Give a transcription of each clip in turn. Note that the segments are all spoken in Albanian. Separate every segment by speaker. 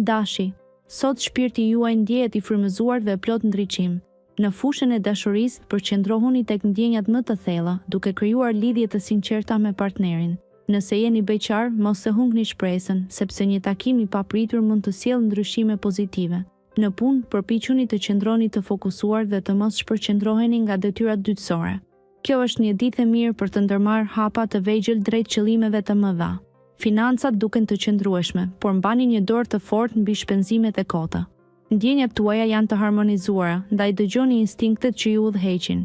Speaker 1: Dashi, sot shpirti juaj ndjehet i frymëzuar dhe plot ndriçim. Në fushën e dashurisë përqendrohuni tek ndjenjat më të thella, duke krijuar lidhje të sinqerta me partnerin. Nëse jeni beqar, mos e humbni shpresën, sepse një takim i papritur mund të sjellë ndryshime pozitive. Në punë, përpiquni të qëndroni të fokusuar dhe të mos shpërqendroheni nga detyrat dytësore. Kjo është një ditë e mirë për të ndërmarrë hapa të vegjël drejt qëllimeve të mëdha. Financat duken të qëndrueshme, por mbani një dorë të fortë mbi shpenzimet e kota. Ndjenjat tuaja janë të harmonizuara, ndaj dëgjoni instinktet që ju udhëheqin.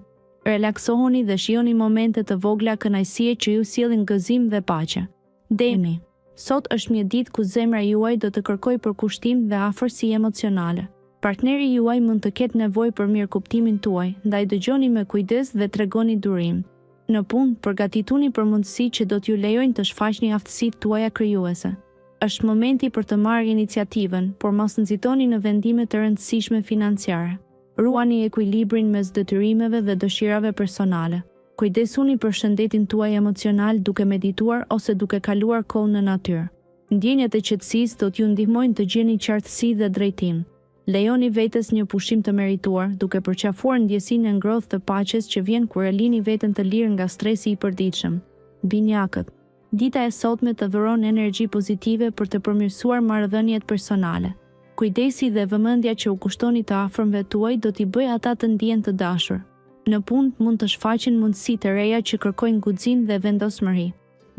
Speaker 1: Relaksohuni dhe shijoni momente të vogla kënaqësie që ju sjellin gëzim dhe paqe. Deni, sot është një ditë ku zemra juaj do të kërkojë përkushtim dhe afërsi emocionale. Partneri juaj mund të ketë nevojë për mirëkuptimin tuaj, ndaj dëgjoni me kujdes dhe tregoni durim. Në punë, përgatituni për mundësi që do t'ju lejojnë të shfaqni aftësitë tuaja krijuese. Është momenti për të marrë iniciativën, por mos nxitoni në vendime të rëndësishme financiare. Ruani ekuilibrin mes detyrimeve dhe dëshirave personale. Kujdesuni për shëndetin tuaj emocional duke medituar ose duke kaluar kohë në natyrë. Ndjenjat e qetësisë do t'ju ndihmojnë të gjeni qartësi dhe drejtim. Lejoni vetes një pushim të merituar, duke përqafuar ndjesinë e ngrohtë të paqes që vjen kur e lini veten të lirë nga stresi i përditshëm. Binjakët. Dita e sotme të dhuron energji pozitive për të përmirësuar marrëdhëniet personale. Kujdesi dhe vëmendja që u kushtoni të afërmve tuaj do t'i bëjë ata të ndihen të dashur. Në punë mund të shfaqen mundësi të reja që kërkojnë guxim dhe vendosmëri.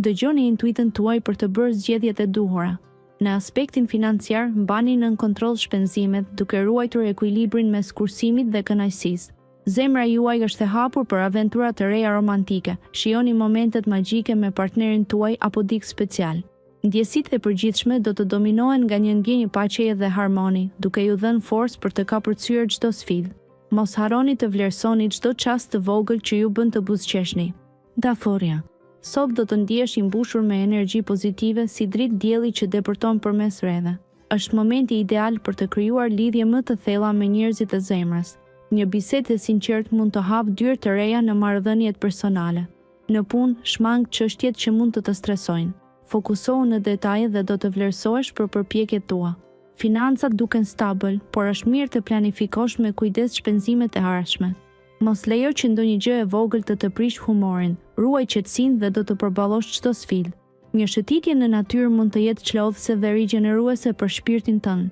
Speaker 1: Dëgjoni intuitën tuaj për të bërë zgjedhjet e duhura. Në aspektin financiar, mbani nën kontroll shpenzimet, duke ruajtur ekuilibrin mes kursimit dhe kënaqësisë. Zemra juaj është e hapur për aventura të reja romantike. Shijoni momentet magjike me partnerin tuaj apo dikë special. Ndjesitë e përgjithshme do të dominohen nga një ndjenjë paqeje dhe harmoni, duke ju dhënë forcë për të kapërcyer çdo sfidë. Mos harroni të vlerësoni çdo çast të vogël që ju bën të buzëqeshni. Daforia. Sot do të ndihesh i mbushur me energji pozitive si dritë dielli që depërton përmes rreve. Është momenti ideal për të krijuar lidhje më të thella me njerëzit e zemrës. Një bisedë e sinqertë mund të hapë dyrë të reja në marrëdhëniet personale. Në punë, shmang çështjet që mund të stresojnë. Fokusohu në detaje dhe do të vlerësohesh për përpjekjet tua. Financat duken stabil, por është mirë të planifikosh me kujdes shpenzimet e ardhshme. Mos lejo që ndonjë gjë e vogël të prish humorin, ruaj qetësinë dhe do të përballosh çdo sfidë. Një shëtitje në natyrë mund të jetë çlodhëse dhe rigjeneruese për shpirtin tënd.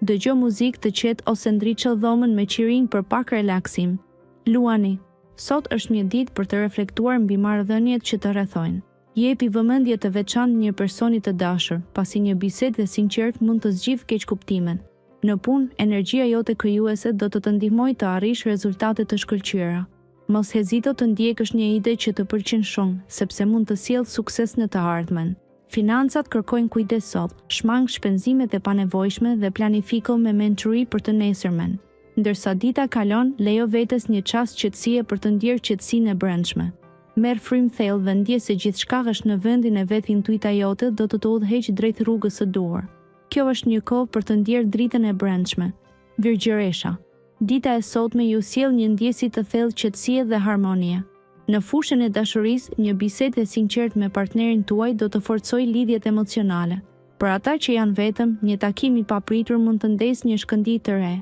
Speaker 1: Dëgjo muzikë të qetë ose ndriço dhomën me qiring për pak relaksim. Luani. Sot është një ditë për të reflektuar mbi marrëdhëniet që të rrethojnë. Jepi vëmendje të veçantë një personi të dashur, pasi një bisedë e sinqertë mund të zgjidhë keqkuptimin. Në punë, energjia jote krijuese do të ndihmojë të arrish rezultate të shkëlqyera. Mos hezito të ndjekësh një ide që të pëlqen shumë, sepse mund të sjellë sukses në të ardhmen. Financat kërkojnë kujdes sot, shmang shpenzimet e panevojshme dhe planifiko me mençuri për të nesërmen. Ndërsa dita kalon, lejo vetes një çast qetësie për të ndjerë qetësinë e brendshme. Merr frymë thellë dhe ndje se gjithçka është në vendin e vet. Intuita jote do të udhëheqë drejt rrugës së duhur. Kjo është një kohë për të ndjerë dritën e brendshme. Virgjëresha. Dita e sotme ju sjell një ndjesi të thellë qetësie dhe harmonie. Në fushën e dashurisë, një bisedë e sinqertë me partnerin tuaj do të forcojë lidhjet emocionale. Për ata që janë vetëm, një takim i papritur mund të ndesë një shkëndijë të re.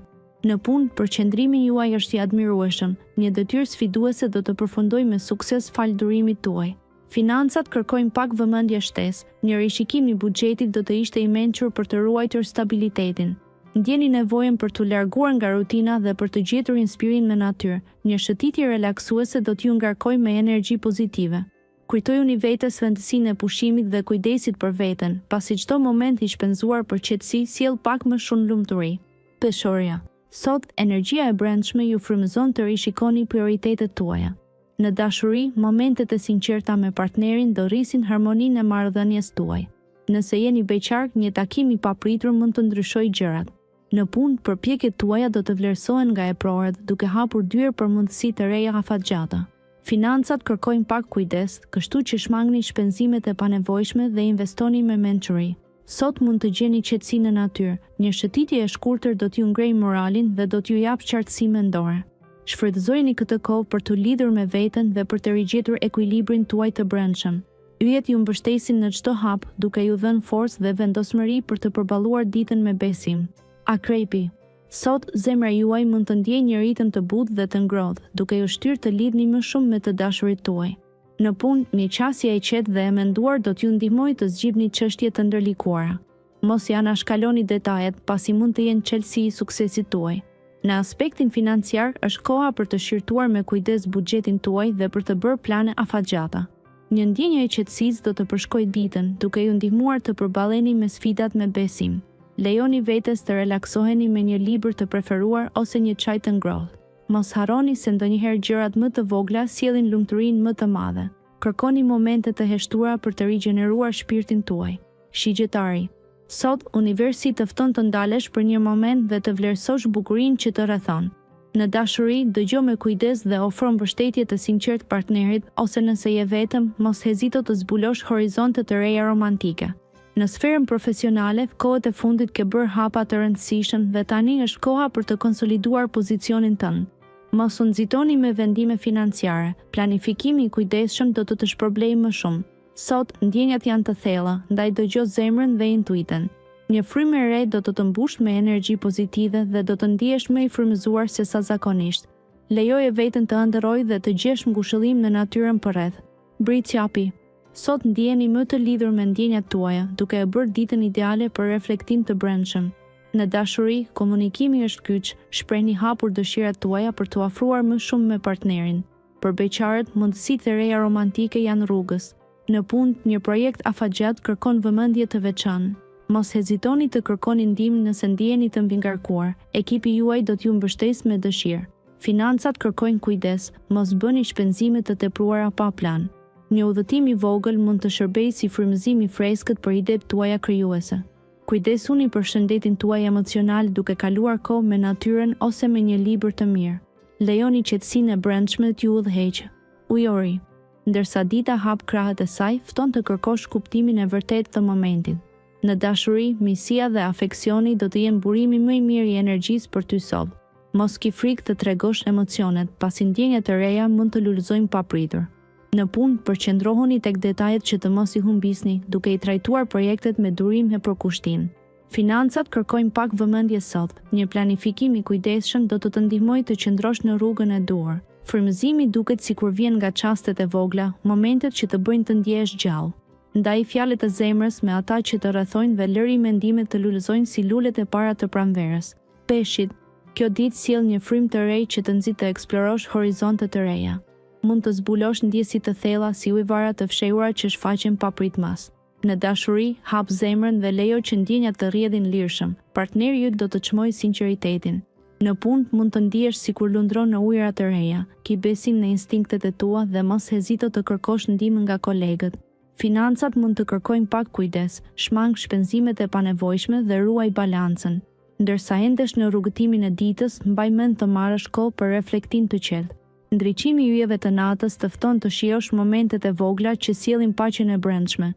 Speaker 1: Në punë, përqendrimi juaj është i admirueshëm. Një detyrë sfiduese do të përfundojë me sukses fal durimit tuaj. Financat kërkojnë pak vëmendje shtesë. Një rishikim i buxhetit do të ishte i mençur për të ruajtur stabilitetin. Ndjeni nevojën për të larguar nga rutina dhe për të gjetur inspirim në natyrë. Një shëtitje relaksuese do t'ju ngarkojë me energji pozitive. Kujtojuni vetes rëndësinë e pushimit dhe kujdesit për veten, pasi çdo moment i shpenzuar për qetësi sjell pak më shumë lumturi. Peshoria. Sot, energjia e brendshme ju frymëzon të rishikoni prioritetet tuaja. Në dashuri, momentet e sinqerta me partnerin do rrisin harmoninë e marrëdhënies tuaj. Nëse jeni beqar, një takim i papritur mund të ndryshojë gjërat. Në punë, përpjekjet tuaja do të vlerësohen nga eprorët, duke hapur dyrë për mundësi të reja afatgjata. Financat kërkojnë pak kujdes, kështu që shmangni shpenzimet e panevojshme dhe investoni me mençuri. Sot mund të gjeni qetësi në natyrë. Një shëtitje e shkurtër do t'ju ngrejë moralin dhe do t'ju japë qartësi mendore. Shfrytëzojeni këtë kohë për të lidhur me veten dhe për të rigjetur ekuilibrin tuaj të brendshëm. Yjet ju mbështesin në çdo hap, duke ju dhënë forcë dhe vendosmëri për të përballuar ditën me besim. Akrepi. Sot zemra juaj mund të ndjejë një ritëm të butë dhe të ngrohtë, duke ju shtyrë të lidhni më shumë me të dashurit tuaj. Në punë, një qasje e qetë dhe e menduar do t'ju ndihmojë të zgjidhni çështje të ndërlikuara. Mos ja anashkaloni detajet, pasi mund të jenë çelësi i suksesit tuaj. Në aspektin financiar, është koha për të shqyrtuar me kujdes buxhetin tuaj dhe për të bërë plane afatgjata. Një ndjenjë e qetësisë do të përshkojë ditën, duke ju ndihmuar të përballeni me sfidat me besim. Lejoni vetes të relaksoheni me një libër të preferuar ose një çaj të ngrohtë. Mos harroni se ndonjëherë gjërat më të vogla sjellin lumturinë më të madhe. Kërkoni momente të heshtura për të rigjeneruar shpirtin tuaj. Shigjetari. Sot, universi të fton të ndalesh për një moment dhe të vlerësosh bukurinë që të rrethon. Në dashuri, dëgjo me kujdes dhe ofro mbështetje të sinqertë partnerit, ose nëse je vetëm, mos hezito të zbulosh horizonte të reja romantike. Në sferën profesionale, kohët e fundit ke bërë hapa të rëndësishëm dhe tani është koha për të konsoliduar pozicionin tënd. Mos u nxitoni me vendime financiare, planifikimi i kujdesshëm do të shpërblejë më shumë. Sot, ndjenjat janë të thella, ndaj dëgjo zemrën dhe intuitën. Një frymë e re do të të mbush me energji pozitive dhe do të ndihesh më i frymëzuar se sa zakonisht. Lejoje veten të ëndërrojë dhe të gjesh ngushëllim në natyrën përreth. Britsjapi. Sot ndjeheni më të lidhur me ndjenjat tuaja, duke e bërë ditën ideale për reflektim të brendshëm. Në dashuri, komunikimi është kyç, shprehni hapur dëshirat tuaja për të ofruar më shumë me partnerin. Për beqarët, mundësitë e reja romantike janë rrugës. Në punë, një projekt afatgjat kërkon vëmendje të veçantë. Mos hezitoni të kërkoni ndihmë nëse ndjeheni të mbingarkuar. Ekipi juaj do t'ju mbështesë me dëshirë. Financat kërkojnë kujdes, mos bëni shpenzime të tepruara pa plan. Një udhëtim i vogël mund të shërbejë si frymëzim i freskët për idetë tuaja krijuese. Kujdesuni për shëndetin tuaj emocional duke kaluar kohë me natyrën ose me një libër të mirë. Lejoni qetësinë e brendshme t'ju udhëheqë. Ujori. Ndërsa dita hap krahët e saj, fton të kërkosh kuptimin e vërtetë të momentit. Në dashuri, misia dhe afeksioni do të jenë burimi më i mirë i energjisë për ty sot. Mos ki frikë të tregosh emocionet, pasi ndjenjat e reja mund të lulëzojnë papritur. Në punë, përqendrohuni tek detajet që të mos i humbisni, duke i trajtuar projektet me durim e përkushtim. Financat kërkojnë pak vëmendje sot. Një planifikim i kujdesshëm do të të ndihmojë të qëndrosh në rrugën e duhur. Frymëzimi duket sikur vjen nga çastet e vogla, momentet që të bëjnë të ndjehesh gjallë. Ndaj fjalët e zemrës me ata që të rrethojnë dhe lëri mendimet të lulëzojnë si lulet e para të pranverës. Peshqit. Kjo ditë sjell një frymë të re që të nxit të eksplorosh horizonte të reja. Mund të zbulosh ndjesi të thella si ujvara të fshehura që shfaqen pa pritmas. Në dashuri, hap zemrën dhe lejo që ndjenjat të rrjedhin lirshëm. Partneri yt do të çmojë sinqeritetin. Në punë mund të ndihesh sikur lundron në ujëra të reja. Ki besim në instinktet e tua dhe mos hezito të kërkosh ndihmë nga kolegët. Financat mund të kërkojnë pak kujdes, shmang shpenzimet e panevojshme dhe ruaj balancën. Ndërsa endesh në rrugëtimin e ditës, mbaj mend të marrësh kohë për reflektim të qetë. Ndriçimi i yjeve të natës të fton të shijosh momentet e vogla që sjellin paqen e brendshme.